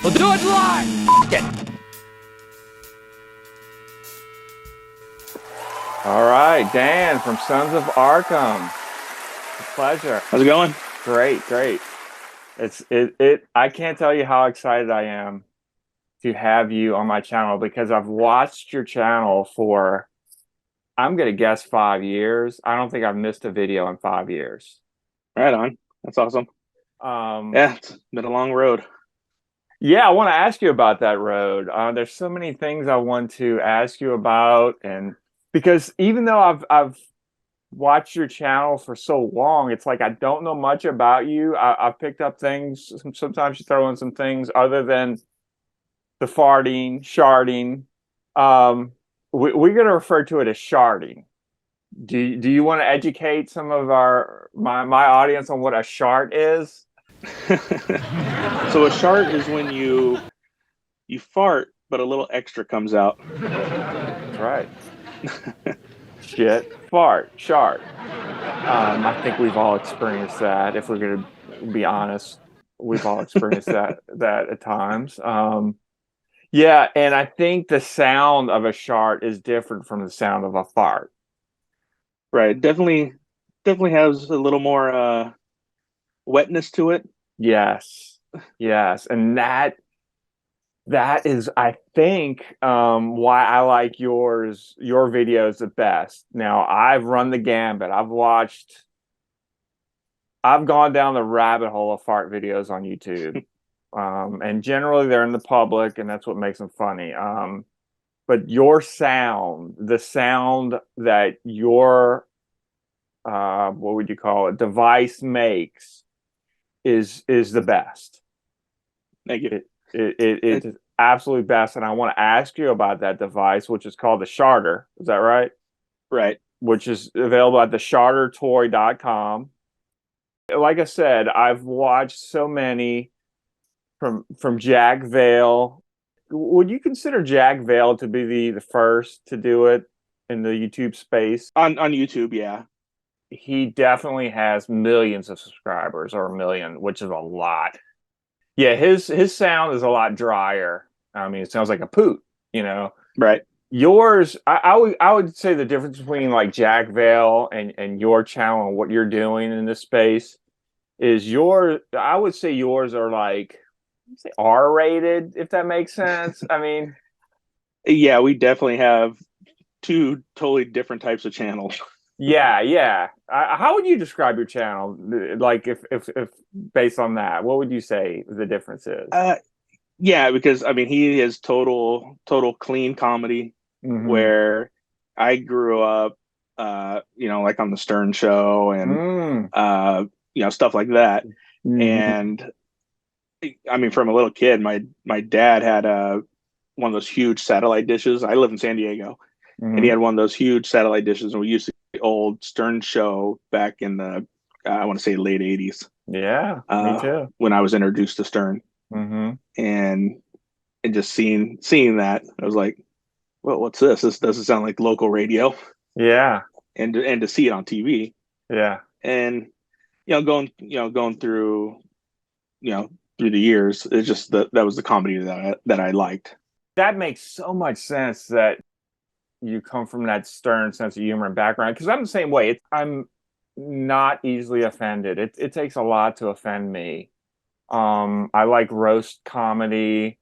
We'll do it live. F it. All right, Dan from Sons of Arkham. A pleasure. How's it going? Great, great. I can't tell you how excited I am to have you on my channel because I've watched your channel for, I'm gonna guess 5 years. I don't think I've missed a video in 5 years. Right on. That's awesome. Yeah, it's been a long road. Yeah, I want to ask you about that road. There's so many things I want to ask you about, and because even though I've watched your channel for so long, it's like I don't know much about you. I've picked up things. Sometimes you throw in some things other than the farting, sharting. We're going to refer to it as sharting. Do you want to educate some of my audience on what a shart is? So a shart is when you fart, but a little extra comes out. That's right. Shit, fart, shart. I think we've all experienced that. If we're going to be honest, we've all experienced that at times. Yeah, and I think the sound of a shart is different from the sound of a fart. Right. Definitely has a little more wetness to it. Yes, yes, and that is, I think, why I like your videos the best. Now, I've run the gambit. I've gone down the rabbit hole of fart videos on YouTube. And generally they're in the public, and that's what makes them funny. But your sound, the sound that your what would you call it, device makes is the best. Thank you. It's absolutely best, and I want to ask you about that device, which is called the Sharter. Is that right? Right. Which is available at theshartertoy.com. Like I said, I've watched so many from Jack Vale. Would you consider Jack Vale to be the first to do it in the YouTube space? On YouTube, yeah. He definitely has millions of subscribers, or a million, which is a lot. Yeah, his sound is a lot drier. I mean, it sounds like a poot, you know. Right. Yours, I would say the difference between like Jack Vale and your channel and what you're doing in this space is I would say yours are like, say R-rated, if that makes sense. I mean, Yeah, we definitely have two totally different types of channels. yeah, yeah. How would you describe your channel? Like, if based on that, what would you say the difference is? Uh yeah, because I mean he is total clean comedy Mm-hmm. where I grew up like on the Stern show and Mm. stuff like that. Mm-hmm. And I mean, from a little kid, my dad had one of those huge satellite dishes. I live in San Diego, and he Mm-hmm. had one of those huge satellite dishes. And we used to see the old Stern show back in the I want to say late '80s Yeah, me too. when I was introduced to Stern, Mm-hmm. and just seeing that, I was like, "Well, what's this? This doesn't sound like local radio." Yeah, And to see it on TV, yeah. and going through you know through the years, it's just that was the comedy that I liked. That makes so much sense that you come from that stern sense of humor and background. Because I'm the same way. I'm not easily offended. It takes a lot to offend me. I like roast comedy.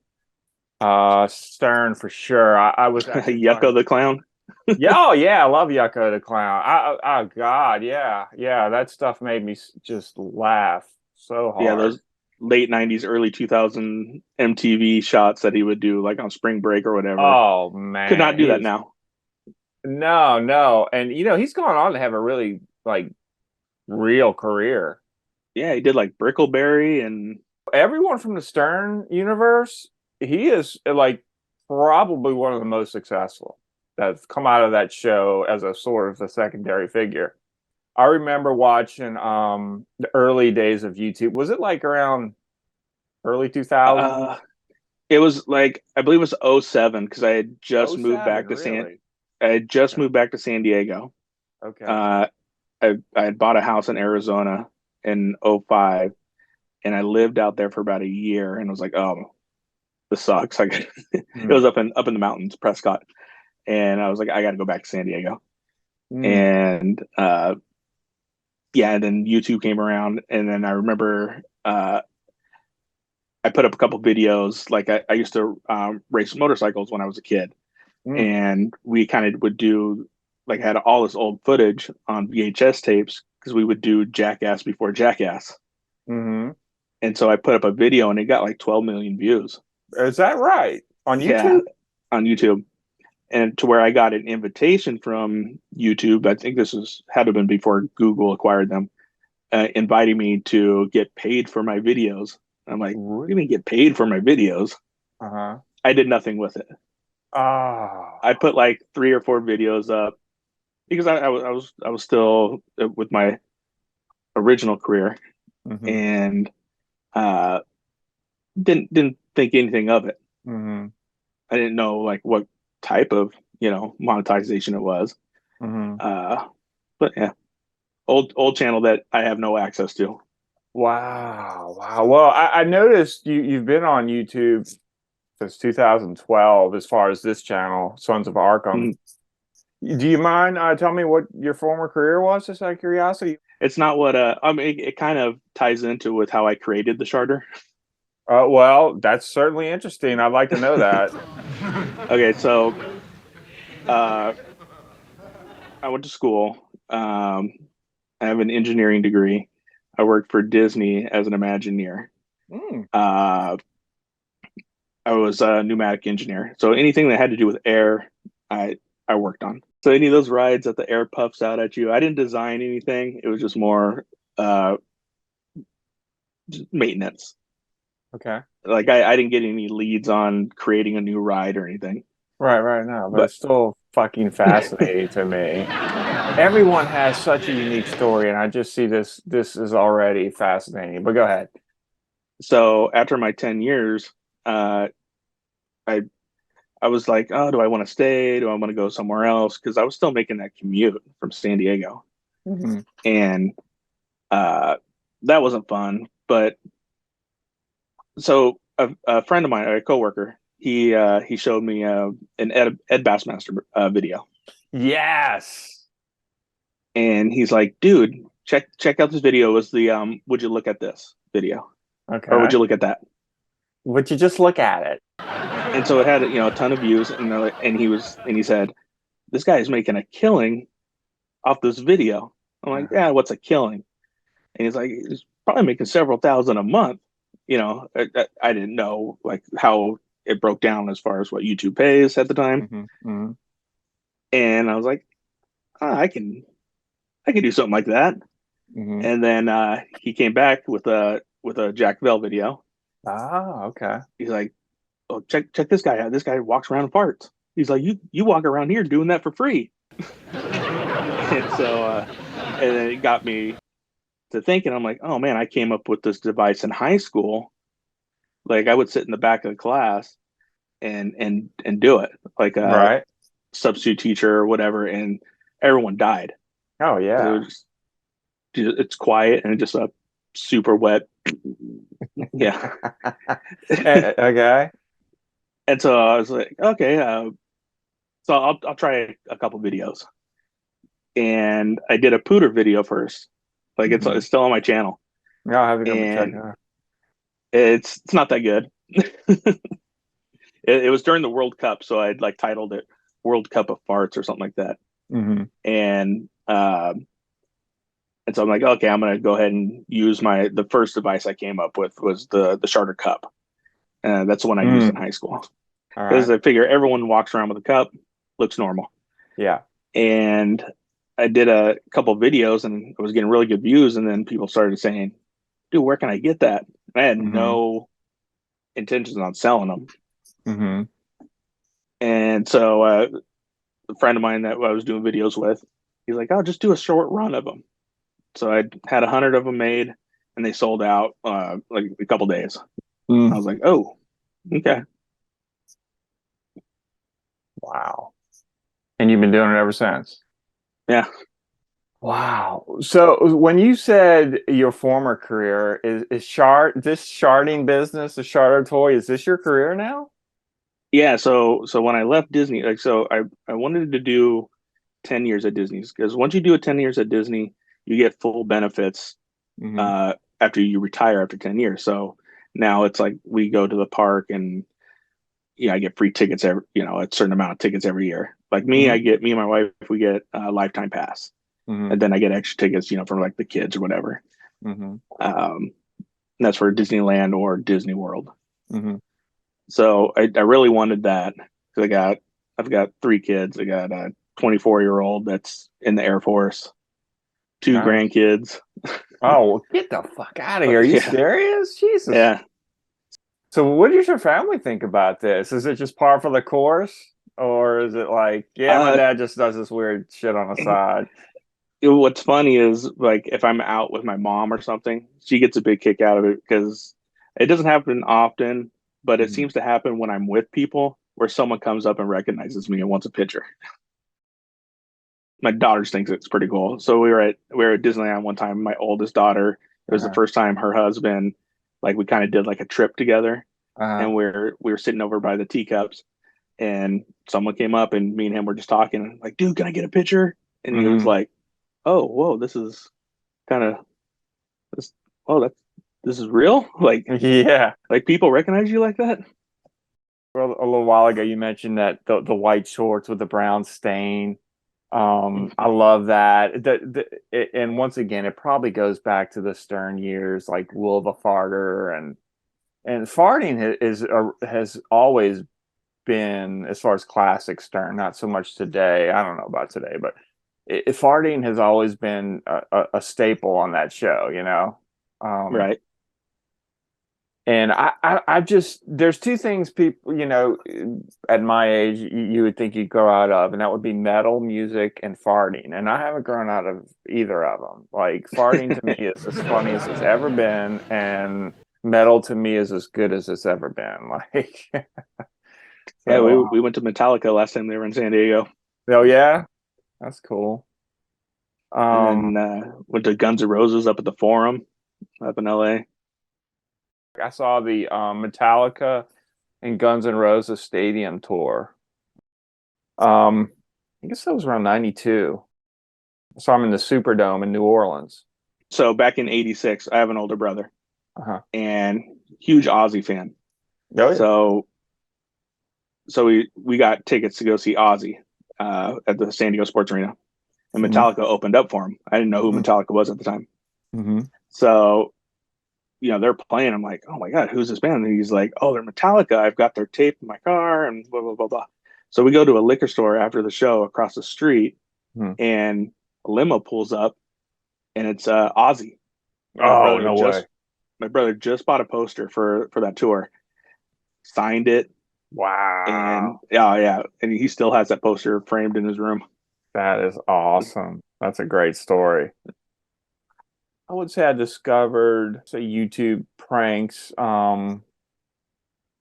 Stern for sure. I was actually Yucko talking. the clown. Yeah, oh yeah, I love Yucko the Clown. Oh God, yeah, yeah, that stuff made me just laugh so Yeah, hard. those late '90s, early 2000 MTV shots that he would do, like on spring break or whatever. Oh Could not man, do that now. no, no, and he's gone on to have a really like real career. Yeah, he did like Brickleberry and Everyone from the Stern universe, he is like probably one of the most successful that's come out of that show as a sort of a secondary figure. I remember watching the early days of YouTube. Was it like around early 2000? uh it was like I believe it was '07 because Oh seven, really? I had just Okay. moved back to San Diego. Okay. Uh I had bought a house in Arizona in '05, and I lived out there for about a year and was like, oh, this sucks. It was up in the mountains, Prescott, and I was like, I got to go back to San Diego. Mm. And yeah, and then YouTube came around, and then I remember I put up a couple videos. Like I used to race motorcycles when I was a kid, Mm. and we kind of would do like had all this old footage on VHS tapes because we would do Jackass before Jackass. Mm-hmm. And so I put up a video and it got like 12 million views. Is that right? On Yeah, YouTube? on YouTube. And to where I got an invitation from YouTube. I think this was had to have been before Google acquired them, inviting me to get paid for my videos. I'm like, you can get paid for my videos. Uh-huh. I did nothing with it. Oh. I put like 3 or 4 videos up because I was still with my original career, Mm-hmm. and uh, didn't think anything of it. Mm-hmm. I didn't know like what type of monetization it was. Mm-hmm. Uh, but yeah, old channel that I have no access to. Wow. Wow. Well, I noticed you've been on YouTube since 2012 as far as this channel, Sons of Arkham. Mm. Do you mind telling me what your former career was, just out of curiosity? It's not what I mean. It kind of ties into with how I created the charter. Well, that's certainly interesting. I'd like to know that. Okay, so uh, I went to school. I have an engineering degree. I worked for Disney as an Imagineer. Mm. Uh, I was a pneumatic engineer. So anything that had to do with air, I worked on. So any of those rides that the air puffs out at you, I didn't design anything. It was just more uh, just maintenance. Okay. Like I didn't get any leads on creating a new ride or anything. Right, right now, but But it's still fucking fascinating to me. Everyone has such a unique story, and I just see this is already fascinating. But go ahead. so after my 10 years, uh, I I was like, oh, do I want to stay? Do I want to go somewhere else? Because I was still making that commute from San Diego, Hmm. and uh, that wasn't fun. But so a friend of mine, a coworker, he showed me an Ed Bassmaster video, Yes. and he's like, dude, check out this video. It was the would you look at this video or would Okay. you look at that? Would you just look at it? And so it had a ton of views, and he said this guy is making a killing off this video. I'm like, yeah, what's a killing? And he's like, he's probably making several thousand a month. I didn't know like how it broke down as far as what YouTube pays at the time. Hmm. Hmm. And I was like, I can do something like that. Hmm. And then he came back with a Jack Bell video. Ah, okay. He's like, oh, check this guy out. This guy walks around and farts. He's like, you walk around here doing that for free. And so and then it got me to thinking. I'm like, oh man, I came up with this device in high school. Like I would sit in the back of the class and do it like a Right. substitute teacher or whatever, and everyone died. Oh It yeah. was it's quiet and just a super wet. Yeah. Okay. And so I was like, okay, so I'll try a couple videos, and I did a pooter video first. Like Hmm. it's still on my channel, Yeah, I'll have to go check it and out. it's not that good. It was during the World Cup, so I'd like titled it "World Cup of Farts" or something like that. Hmm. And and so I'm like, okay, I'm gonna go ahead and use the first device I came up with was the Charter Cup. That's the one I used in Mm. high school All because right. I figure everyone walks around with a cup, looks normal. Yeah. And I did a couple videos and I was getting really good views, and then people started saying, "Dude, where can I get that?" And I had Hmm. no intentions on selling them. Hmm. And so a friend of mine that I was doing videos with, he's like, "Oh, just do a short run of them." So I had 100 of them made, and they sold out like a couple days. I Mm. was like, "Oh, okay." Wow. And you've been doing it ever since. Yeah. Wow. So when you said your former career is this sharding business, the sharter toy, is this your career now? Yeah, so when I left Disney, like so I wanted to do 10 years at Disney's because once you do it 10 years at Disney, you get full benefits Hmm. after you retire after 10 years. So now it's like we go to the park and I get free tickets every, a certain amount of tickets every year. Like Hmm. me and my wife, we get a lifetime pass, Hmm. and then I get extra tickets, from like the kids or whatever. Hmm. And that's for Disneyland or Disney World. Hmm. So I really wanted that because I've got three kids. I got a 24-year-old that's in the Air Force, two Nice. grandkids. Oh, well, get the fuck out of here. Are you Yeah, serious? Jesus. yeah. So what does your family think about this? Is it just par for the course? Or is it like, yeah, my Uh, dad just does this weird shit on the side? what's funny is like if I'm out with my mom or something, she gets a big kick out of it because it doesn't happen often, but it Mhm. seems to happen when I'm with people where someone comes up and recognizes me and wants a picture. My daughter thinks it's pretty cool. So we were at Disneyland one time. My oldest daughter, it was the Uh-huh. first time her husband, like we kind of did like a trip together, Uh-huh. and we were sitting over by the teacups, and someone came up and me and him were just talking, like, dude, can I get a picture? And he was Hmm. like, oh, whoa, this is kind of this. Oh, this is real. Yeah. Like people recognize you like that. Well, a little while ago, you mentioned that the white shorts with the brown stain. I love that. And once again, it probably goes back to the Stern years, like Will the Farter, and farting has always been, as far as classic Stern, not so much today. I don't know about today, but farting has always been a staple on that show, you know. Um, Right. and I've just, there's two things people, at my age, you would think you'd grow out of, and that would be metal music and farting. And I haven't grown out of either of them. Like farting to me is as funny as it's ever been, and metal to me is as good as it's ever been. Like, Yeah, so, we went to Metallica last time they were in San Diego, oh yeah, that's cool. and Um, then went to Guns N' Roses up at the Forum up in LA. I saw the Metallica and Guns N' Roses stadium tour. Um, I guess that was around 92. So I'm in the Superdome in New Orleans. So back in '86, I have an older brother Uh-huh. and huge Ozzy fan. Oh yeah. So we got tickets to go see Ozzy at the San Diego Sports Arena, and Hmm. Metallica opened up for him. I didn't know who Hmm. Metallica was at the time. Hmm. So they're playing. I'm like, oh my god, who's this band? And he's like, oh, they're Metallica. I've got their tape in my car, and blah blah blah blah. So we go to a liquor store after the show across the street, Hmm. and a limo pulls up, and it's Ozzy. And Oh, no way. my brother just bought a poster for that tour, signed it, and Wow. yeah, yeah, and he still has that poster framed in his room. That is awesome. That's a great story. I would say I discovered, say, YouTube pranks a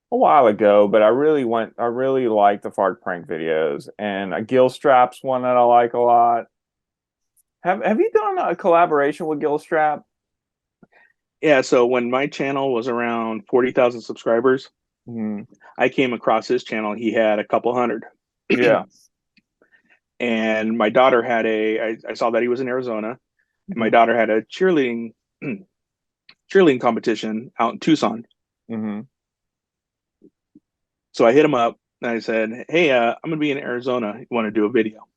while ago, but I really like the fart prank videos, and a Gill Strap's one that I like a lot. Have you done a collaboration with Gill Strap? Yeah, so when my channel was around 40,000 subscribers, Hmm. I came across his channel. He had a couple hundred. Yeah. And my daughter had I saw that he was in Arizona, and my Hmm. daughter had a cheerleading competition out in Tucson. Hmm. So I hit him up and I said, hey, I'm gonna be in Arizona. You want to do a video?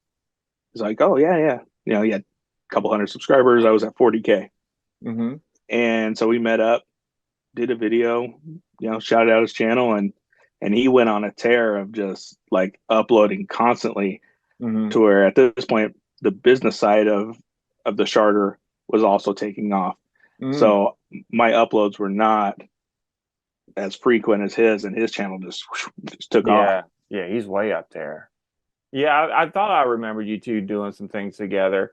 He's like, oh yeah, yeah. He had a couple hundred subscribers. I was at 40K. Hmm. And so we met up, did a video, shouted out his channel, and he went on a tear of just like uploading constantly Hmm. to where at this point the business side of the charter was also taking off. Mm. So my uploads were not as frequent as his, and his channel just took off. Yeah. Yeah, he's way up there. Yeah, I thought I remembered you two doing some things together.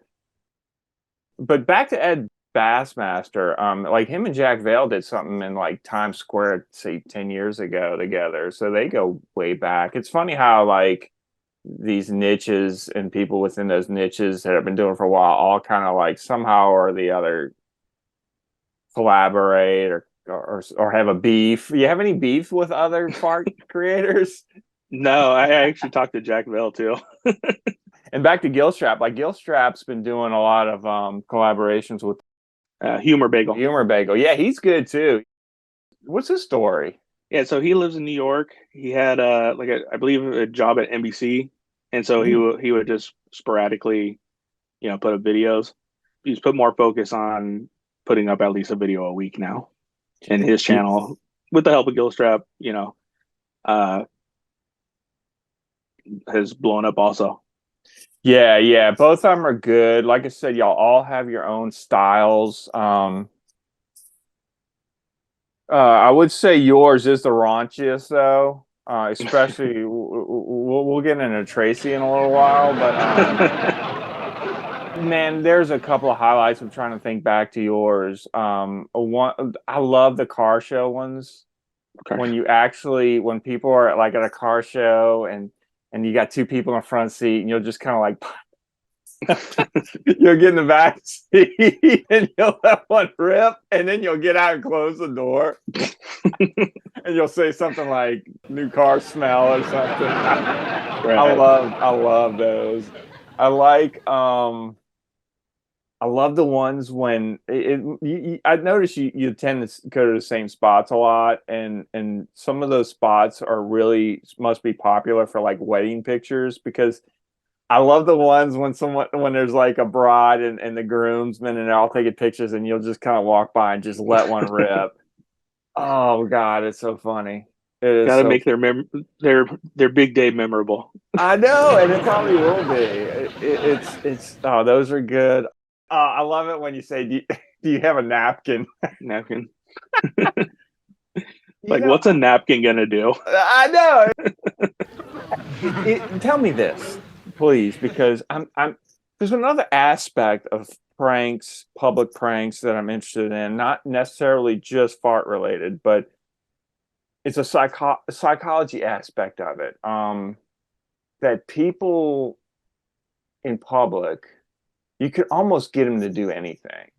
But back to Ed Bassmaster, like him and Jack Vale did something in like Times Square, say 10 years ago together. So they go way back. It's funny how like these niches and people within those niches that have been doing for a while all kind of like somehow or the other collaborate or have a beef. You have any beef with other fart creators? No, I actually talked to Jack Bell too. And back to Gilstrap, like Gilstrap's been doing a lot of collaborations with Humor Bagel. Humor Bagel. Yeah, he's good too. What's his story? Yeah, so he lives in New York. He had I believe a job at NBC, and so Mm. he would just sporadically, put up videos. He's put more focus on putting up at least a video a week now, and his channel, with the help of Gilstrap, uh, has blown up also. Yeah, yeah, both of them are good. Like I said, y'all all have your own styles. I would say yours is the raunchiest, though. Especially we'll get into Tracy in a little while, but man, there's a couple of highlights. I'm trying to think back to yours. One, I love the car show ones. Okay. When people are like at a car show and you got two people in the front seat and you'll just kind of like you'll get in the back seat and you'll let one rip and then you'll get out and close the door and you'll say something like new car smell or something. Right. I love those. I like I love the ones when I notice you tend to go to the same spots a lot, and some of those spots are really must be popular for like wedding pictures because I love the ones when there's like a bride and the groomsmen and they're all taking pictures and you'll just kind of walk by and just let one rip. Oh God, it's so funny. It is Got to so. make their big day memorable. I know, and it probably will be. It's oh, those are good. I love it when you say, do you have a napkin?" Napkin. You Like, know, what's a napkin gonna do? I know. Tell me this, please, because I'm. There's another aspect of pranks, public pranks that I'm interested in, not necessarily just fart related, but it's a psychology aspect of it. That people in public, you could almost get them to do anything.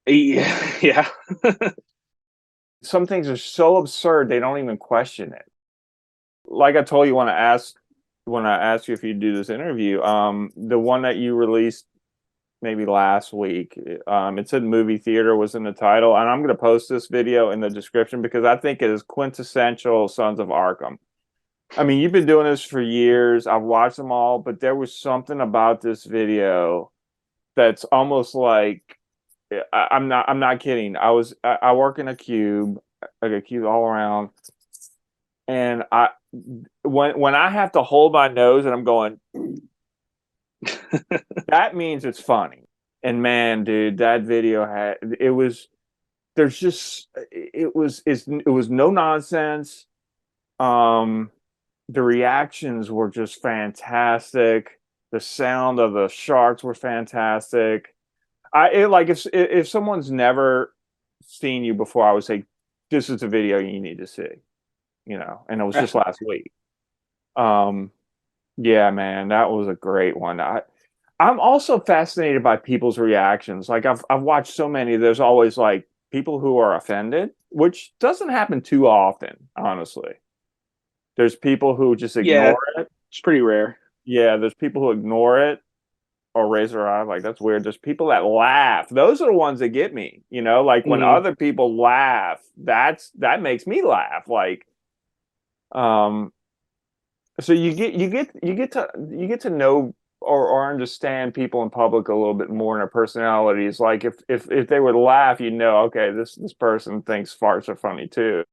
Yeah, yeah. Some things are so absurd they don't even question it. Like I told you when I asked you if you do this interview, the one that you released maybe last week, it said movie theater was in the title, and I'm going to post this video in the description because I think it is quintessential Sons of Arkham. I mean, you've been doing this for years. I've watched them all, but there was something about this video that's almost like I'm not kidding. I work in a cube, like a cube all around, and when I have to hold my nose and I'm going, that means it's funny. And man, dude, that video had it was there's just it was no nonsense. Um, the reactions were just fantastic. The sound of the sharks were fantastic. Like if someone's never seen you before, I would say this is the video you need to see. And it was just last week. Um, yeah, man, that was a great one. I'm also fascinated by people's reactions. Like I've watched so many. There's always like people who are offended, which doesn't happen too often, honestly. There's people who just Yeah, ignore it. it's pretty rare. Yeah, there's people who ignore it or raise their eye like that's weird. There's people that laugh. Those are the ones that get me. Like when Hmm. other people laugh, that makes me laugh. Like, um, so you get to know or understand people in public a little bit more in their personalities. Like if they would laugh, okay, this person thinks farts are funny too.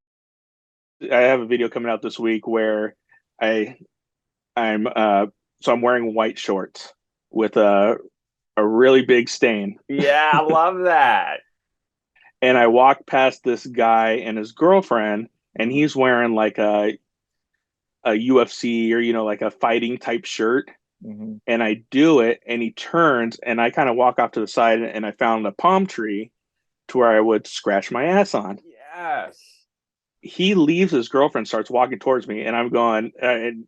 I have a video coming out this week where I I'm wearing white shorts with a really big stain, Yeah, I love that. and I walk past this guy and his girlfriend, and he's wearing like a UFC or like a fighting type shirt, Mhm. and I do it, and he turns, and I kind of walk off to the side, and I found a palm tree to where I would scratch my ass on. Yes. He leaves, his girlfriend starts walking towards me, and I'm going, and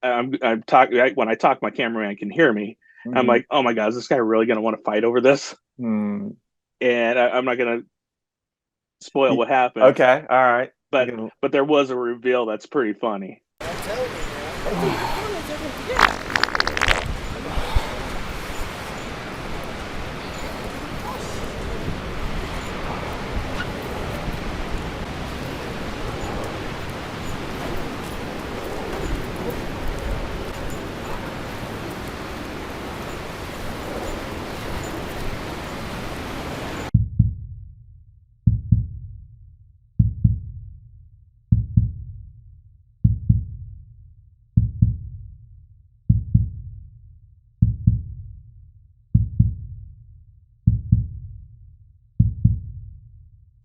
I'm talking when I talk, my cameraman can hear me. I'm Mhm. like, oh my god, is this guy really gonna want to fight over this? Hmm. And I'm not gonna spoil what happened, Okay, all right. You but can. there was a reveal that's pretty funny.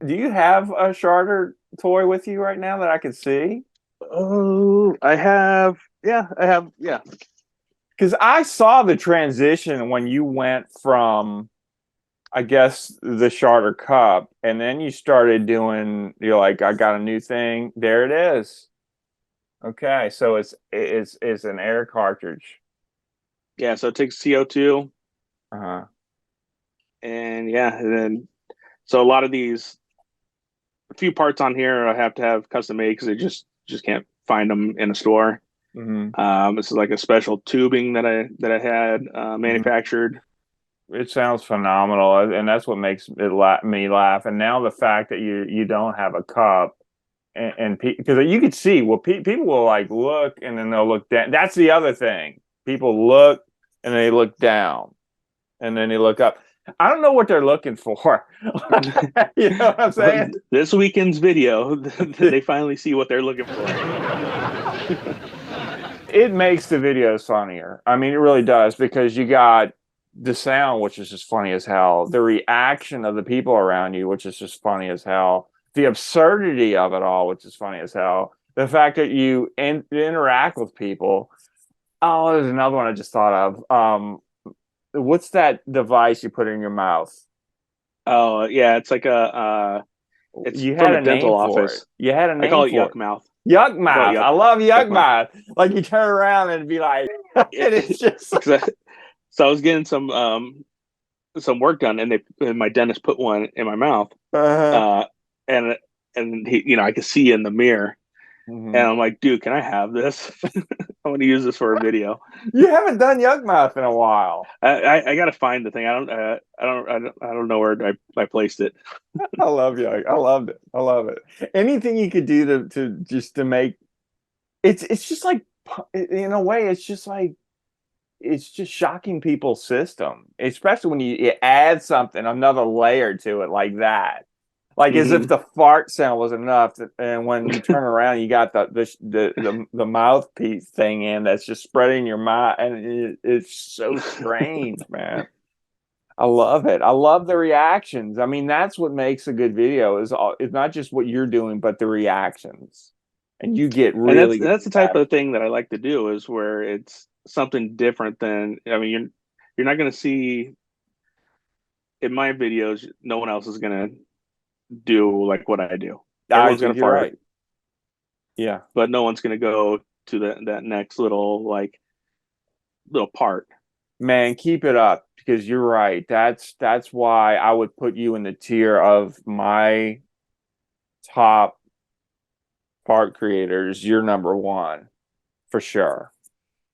Do you have a Charter toy with you right now that I can see? Oh, I have, yeah, I have, yeah, Because I saw the transition when you went from, I guess, the Charter Cup, and then you started doing. You're like, I got a new thing. There it is. Okay, so it's an air cartridge. yeah. So it takes CO2, Uh-huh. and yeah, and then so a lot of these, a few parts on here I have to have custom made because I just can't find them in a store. Hmm. This is like a special tubing that I had Hmm. manufactured. It sounds phenomenal, and that's what makes me laugh. And now the fact that you don't have a cup, and because you could see, well, people will like look and then they'll look down. That's the other thing. People look and they look down and then they look up. I don't know what they're looking for. You know what I'm saying? This weekend's video, they finally see what they're looking for. It makes the videos funnier. I mean, it really does because you got the sound, which is just funny as hell, the reaction of the people around you, which is just funny as hell, the absurdity of it all, which is funny as hell, the fact that you interact with people. Oh, there's another one I just thought of. What's that device you put in your mouth? Oh yeah, it's like a it's You from had a a name dental for it. office. You had a I call name it for yuck it. mouth. Yuck I call it mouth. I love yuck yuck mouth. mouth. Like you turn around and be like, and it's just like, 'Cause so I was getting some work done, and my dentist put one in my mouth, uh-huh. uh, and he, I could see in the mirror, and Hmm. I'm like, dude, can I have this? I want to use this for a video. You haven't done yuck mouth in a while. I got to find the thing. I don't know where I placed it. I love yuck. I loved it. I love it. Anything you could do to just to make it's just like in a way it's just like it's just shocking people's system, especially when you add something another layer to it like that. Like as if Hmm. the fart sound was enough, and when you turn around, you got the mouthpiece thing in that's just spreading your mouth, and it's so strange, man. I love it. I love the reactions. I mean, that's what makes a good video is it's not just what you're doing, but the reactions, and you get And really good that's the type reactions. of thing that I like to do is where it's something different than, I mean, you're not going to see in my videos, no one else is going to do like what I do. I Everyone's going think to you're fart, right. Yeah. but no one's going to go to that next little part. Man, keep it up because you're right. That's why I would put you in the tier of my top part creators. You're number one for sure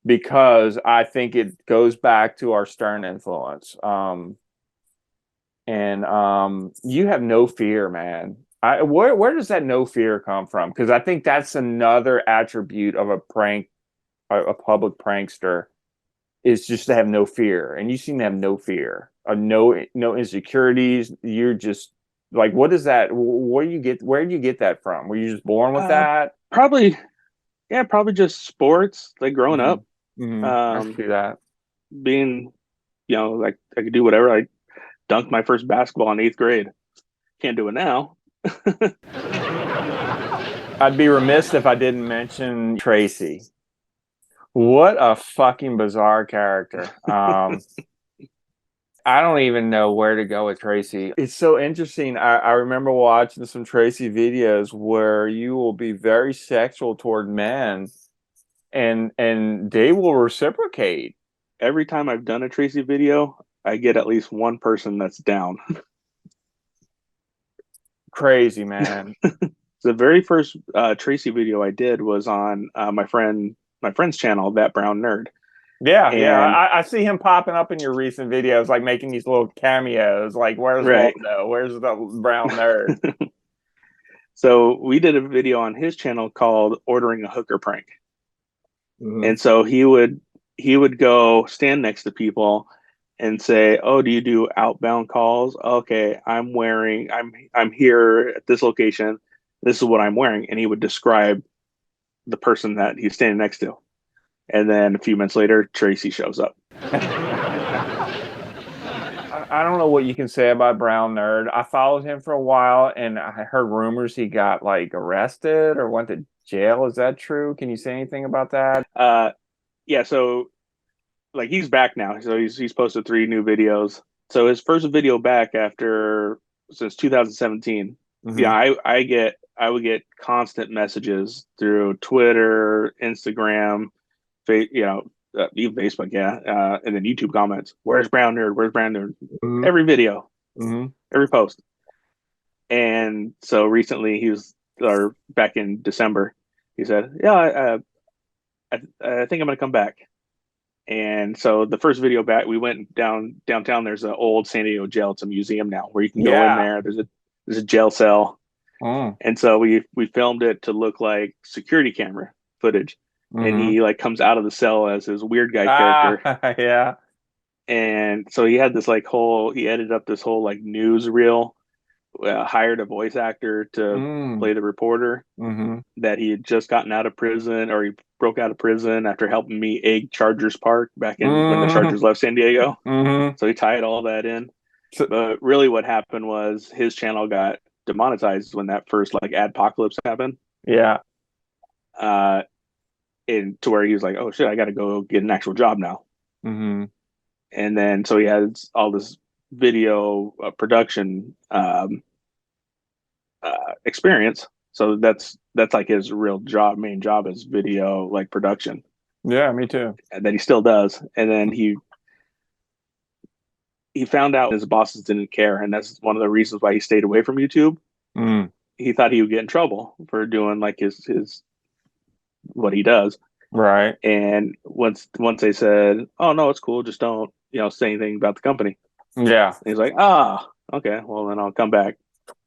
because I think it goes back to our Stern influence. And you have no fear, man. Where does that no fear come from? Because I think that's another attribute of a prank, a public prankster is just to have no fear, and you seem to have no fear, no insecurities. You're just like, what is that? Where do you get that from? Were you just born with Uh, that? Probably, yeah, probably just sports, like growing Hmm. up, Hmm. I um, see that. being, like I could do whatever. I dunked my first basketball in eighth grade. Can't do it now. I'd be remiss if I didn't mention Tracy. What a fucking bizarre character. I don't even know where to go with Tracy. It's so interesting. I remember watching some Tracy videos where you will be very sexual toward men, and they will reciprocate. Every time I've done a Tracy video, I get at least one person that's down. Crazy, man. The very first Tracy video I did was on my friend's channel, That Brown Nerd, Yeah, yeah. and I see him popping up in your recent videos, like making these little cameos. Like, where's right. Waldo? Where's the brown nerd? So we did a video on his channel called "Ordering a Hooker Prank," Hmm. and so he would go stand next to people and say, "Oh, do you do outbound calls? Okay, I'm here at this location. This is what I'm wearing," and he would describe the person that he's standing next to. And then a few minutes later, Tracy shows up. I don't know what you can say about Brown Nerd. I followed him for a while, and I heard rumors he got like arrested or went to jail. Is that true? Can you say anything about that? Yeah, so like he's back now. So he's posted 3 new videos. So his first video back after since 2017. Yeah, Hmm. I would get constant messages through Twitter, Instagram, even Facebook, yeah, and then YouTube comments. Where's Brown Nerd? Where's Brown Nerd? Hmm. Every video, Hmm. every post. And so recently, or back in December, he said, "Yeah, I think I'm going to come back." And so the first video back, we went downtown. There's an old San Diego jail. It's a museum now where you can go in Yeah. there. There's a jail cell, Mm. and so we filmed it to look like security camera footage. And Hmm. he like comes out of the cell as his weird guy Ah, character. yeah. And so he had this like he edited up this whole like news reel, hired a voice actor to Mm. play the reporter Hmm. that he had just gotten out of prison, or he broke out of prison after helping me egg Chargers Park back in when the Hmm. Chargers left San Diego. Hmm. So he tied all that in. So, But really what happened was his channel got demonetized when that first like adpocalypse happened. yeah. Uh and to where he was like, "Oh shit, I gotta go get an actual job now." Hmm. And then so he has all this video production experience. So that's like his real job, main job is video like production, Yeah, me too. and that he still does. And then he found out his bosses didn't care, and that's one of the reasons why he stayed away from YouTube. Mm. He thought he would get in trouble for doing like his what he does. Right. And once they said, "Oh no, it's cool, just don't say anything about the company," Yeah. and he's like, "Ah, okay, well then I'll come back."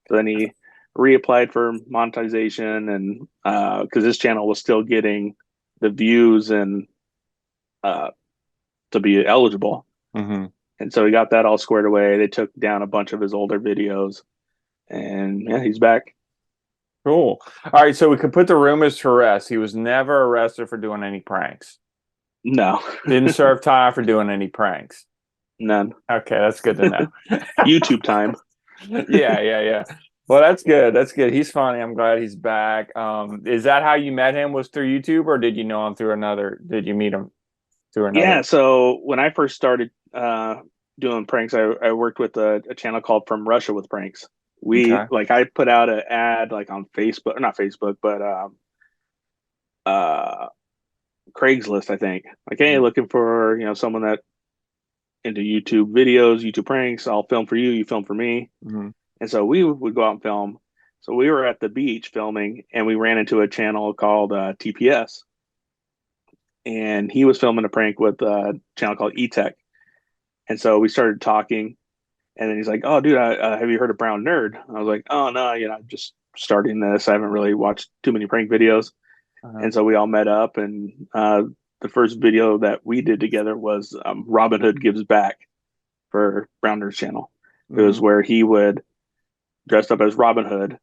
So then he reapplied for monetization, and because his channel was still getting the views and uh, to be eligible, Hmm. and so he got that all squared away. They took down a bunch of his older videos, and yeah, he's back. Cool. All right, so we can put the rumors to rest. He was never arrested for doing any pranks. No, Didn't serve time for doing any pranks. none. Okay, that's good to know. YouTube time. Yeah, yeah, yeah. Well, that's good. That's good. He's funny. I'm glad he's back. Is that how you met him? Was through YouTube, or did you know him through another? Did you meet him through Yeah, another? so when I first started doing pranks, I worked with a channel called From Russia with Pranks. Okay. I put out an ad like on Facebook, or not Facebook, but uh, Craigslist, I think. Like, hey, looking for someone that into YouTube videos, YouTube pranks. I'll film for you, you film for me, Mm-hmm. and so we would go out and film. So we were at the beach filming, and we ran into a channel called TPS, and he was filming a prank with a channel called eTech. And so we started talking, and then he's like, "Oh, dude, have you heard of Brown Nerd?" I was like, "Oh no, I'm just starting this. I haven't really watched too many prank videos." Uh-huh. And so we all met up, and the first video that we did together was Robin Hood Gives Back for Brown Nerd's channel. It was Mm-hmm. where he would dress up as Robin Hood,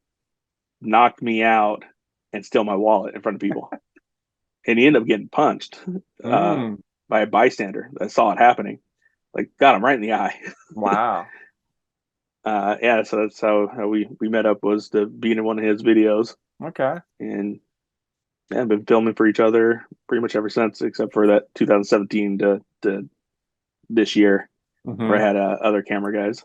knock me out, and steal my wallet in front of people. And he ended up getting punched uh, Mm. by a bystander that saw it happening. Like, got him right in the eye. Wow. Yeah, so that's how we met up, was to be in one of his videos, Okay. and yeah, I've been filming for each other pretty much ever since, except for that 2017 to this year where Mm-hmm. I had other camera guys.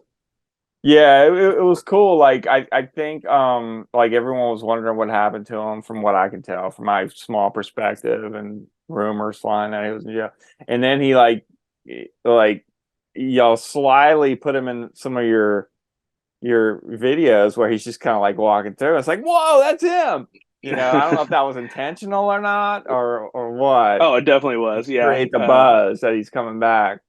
Yeah, it was cool. Like I think like everyone was wondering what happened to him from what I can tell from my small perspective and rumors flying that he was in jail. And then he like y'all slyly put him in some of your videos where he's just kind of like walking through. It's like, whoa, that's him. You know, I don't know if that was intentional or not or what. Oh, it definitely was. Just Yeah. create the buzz that he's coming back.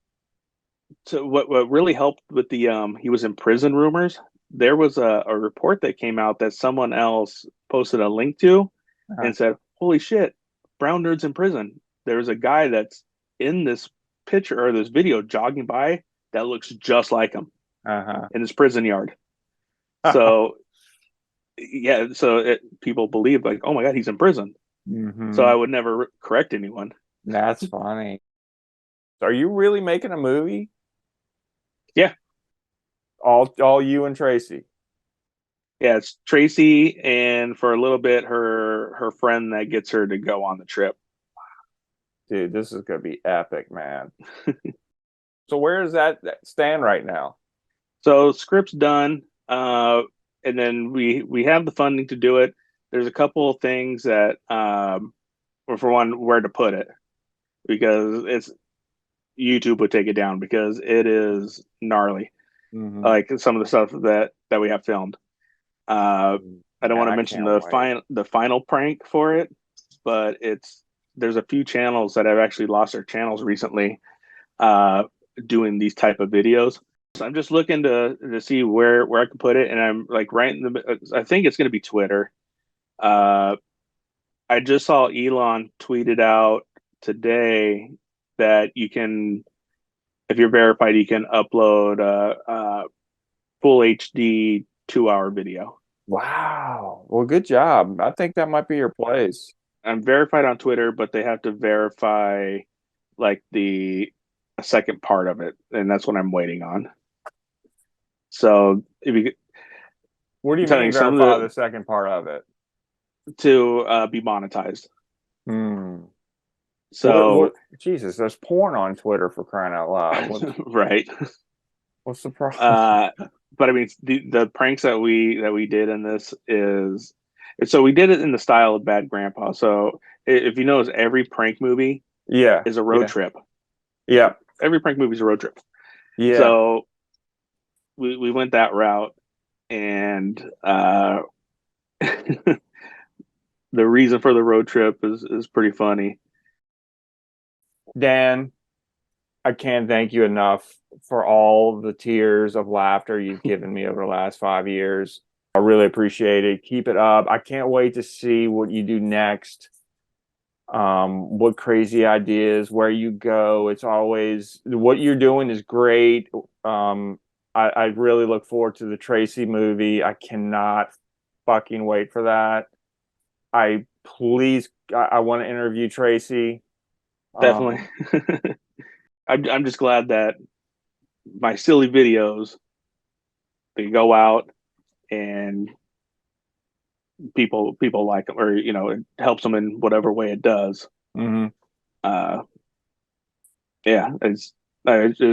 So what really helped with the he was in prison rumors, there was a report that came out that someone else posted a link to Uh-huh. and said, "Holy shit, Brown Nerd's in prison." There's a guy that's in this picture or this video jogging by that looks just like him Uh-huh. in his prison yard. So yeah, so people believe like, "Oh my God, he's in prison." So Hmm. I would never correct anyone. That's funny. Are you really making a movie? Yeah, All you and Tracy. yeah, it's Tracy, and for a little bit, her friend that gets her to go on the trip. Dude, this is gonna be epic, man. So where does that stand right now? So script's done, and then we have the funding to do it. There's a couple of things that, well, for one, where to put it because it's YouTube would take it down because it is gnarly. Hmm. Like some of the stuff that we have filmed. Uh, I don't Man, want to I mention can't wait. the final prank for it, but there's a few channels that have actually lost their channels recently uh, doing these type of videos. So I'm just looking to see where I can put it, and I'm like right in the. I think it's going to be Twitter. Uh, I just saw Elon tweeted out today that you can, if you're verified, you can upload a full HD 2 hour video. Wow. Well, good job. I think that might be your place. I'm verified on Twitter, but they have to verify like the a second part of it, and that's what I'm waiting on. So if you What do I'm you telling mean you some of verify the the second part of it? to be monetized. Hmm. What So Jesus, there's porn on Twitter for crying out loud. right. What's the problem? Uh, but I mean the pranks that we did in this is so we did it in the style of Bad Grandpa. So if you notice, every prank movie Yeah. is a road Yeah. trip. Yeah. Every prank movie is a road trip. Yeah. So we went that route, and the reason for the road trip is pretty funny. Dan, I can't thank you enough for all the tears of laughter you've given me over the last 5 years. I really appreciate it. Keep it up. I can't wait to see what you do next. What crazy ideas, where you go. It's always what you're doing is great. I really look forward to the Tracy movie. I cannot fucking wait for that. I want to interview Tracy. Definitely. Um, I'm just glad that my silly videos they go out and people like them, or it helps them in whatever way it does. mhm. Uh, yeah, it's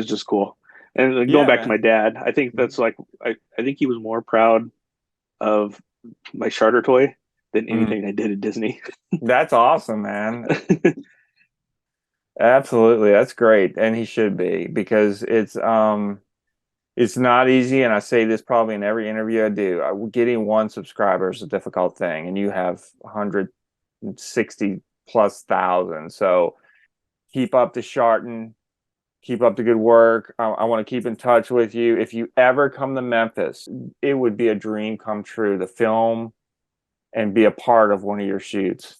just cool. And going Yeah, back to my man. dad, I think that's like I think he was more proud of my charter toy than Mhm. anything I did at Disney. That's awesome, man. Absolutely. That's great. And he should be because it's not easy, and I say this probably in every interview I do. Getting one subscriber is a difficult thing, and you have 160 plus thousand. So keep up the sharting, keep up the good work. I want to keep in touch with you. If you ever come to Memphis, it would be a dream come true to film and be a part of one of your shoots.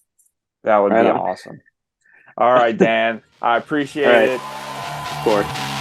That would Right be on. awesome. All right, Dan, I All appreciate right, it. of course.